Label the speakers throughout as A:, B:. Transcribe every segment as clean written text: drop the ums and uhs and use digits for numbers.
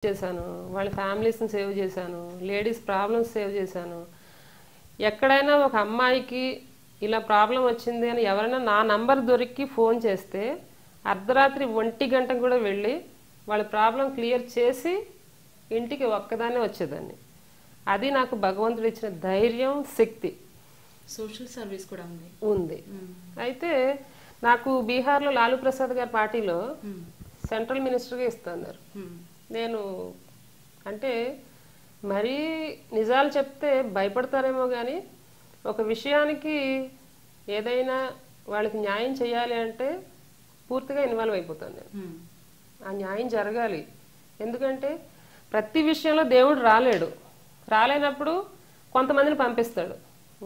A: చేశాను, వాళ్ళ ఫ్యామిలీస్ని సేవ్ చేశాను, లేడీస్ ప్రాబ్లమ్స్ సేవ్ చేశాను. ఎక్కడైనా ఒక అమ్మాయికి ఇలా ప్రాబ్లం వచ్చింది అని ఎవరైనా నా నంబర్ దొరికి ఫోన్ చేస్తే అర్ధరాత్రి 1 గంటకు కూడా వెళ్ళి వాళ్ళ ప్రాబ్లం క్లియర్ చేసి ఇంటికి ఒక్కదాన్నే వచ్చేదాన్ని. అది నాకు భగవంతుడు ఇచ్చిన ధైర్యం, శక్తి.
B: సోషల్ సర్వీస్ కూడా
A: ఉంది. అయితే నాకు బీహార్లో లాలూ ప్రసాద్ గారి పార్టీలో సెంట్రల్ మినిస్టర్గా ఇస్తున్నారు. నేను అంటే మరీ నిజాలు చెప్తే భయపడతారేమో కానీ ఒక విషయానికి ఏదైనా వాళ్ళకి న్యాయం చేయాలి అంటే పూర్తిగా ఇన్వాల్వ్ అయిపోతాను నేను. ఆ న్యాయం జరగాలి. ఎందుకంటే ప్రతి విషయంలో దేవుడు రాలేనప్పుడు కొంతమందిని పంపిస్తాడు.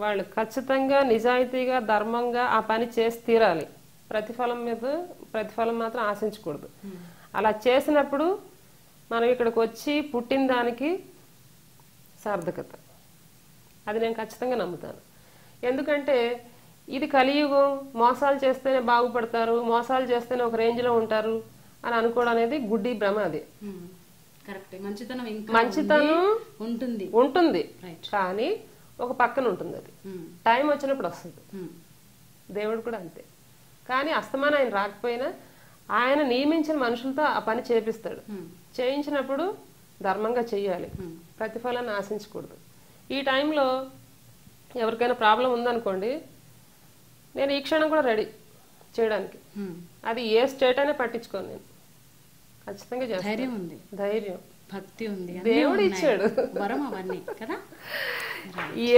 A: వాళ్ళు ఖచ్చితంగా నిజాయితీగా ధర్మంగా ఆ పని చేసి తీరాలి. ప్రతిఫలం మాత్రం ఆశించకూడదు. అలా చేసినప్పుడు మనం ఇక్కడికి వచ్చి పుట్టిన దానికి సార్థకత. అది నేను ఖచ్చితంగా నమ్ముతాను. ఎందుకంటే ఇది కలియుగం, మోసాలు చేస్తేనే బాగుపడతారు, మోసాలు చేస్తేనే ఒక రేంజ్లో ఉంటారు అని అనుకోవడం అనేది గుడ్డి భ్రమ. అది మంచితనం ఉంటుంది కానీ ఒక పక్కన ఉంటుంది. అది టైం వచ్చినప్పుడు వస్తుంది. దేవుడు కూడా అంతే. కానీ అస్తమానం ఆయన రాకపోయినా ఆయన నియమించిన మనుషులతో ఆ పని చేపిస్తాడు. చేయించినప్పుడు ధర్మంగా చెయ్యాలి, ప్రతిఫలాన్ని ఆశించకూడదు. ఈ టైంలో ఎవరికైనా ప్రాబ్లం ఉందనుకోండి, నేను ఈ క్షణం కూడా రెడీ చేయడానికి. అది ఏ స్టేట్ అయినా పట్టించుకోను. నేను ఖచ్చితంగా చేస్తాను. ధైర్యం,
B: భక్తి ఉంది,
A: దేవుడు ఇచ్చాడు.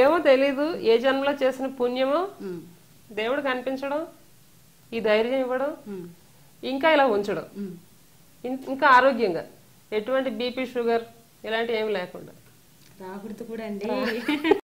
A: ఏమో తెలీదు, ఏ జన్మలో చేసిన పుణ్యమో దేవుడు కనిపించడం, ఈ ధైర్యం ఇవ్వడం, ఇంకా ఇలా ఉంచడం, ఇంకా ఆరోగ్యంగా ఎటువంటి బీపీ, షుగర్ ఇలాంటివి ఏమి లేకుండా
B: రాకూడదు కూడా అండి.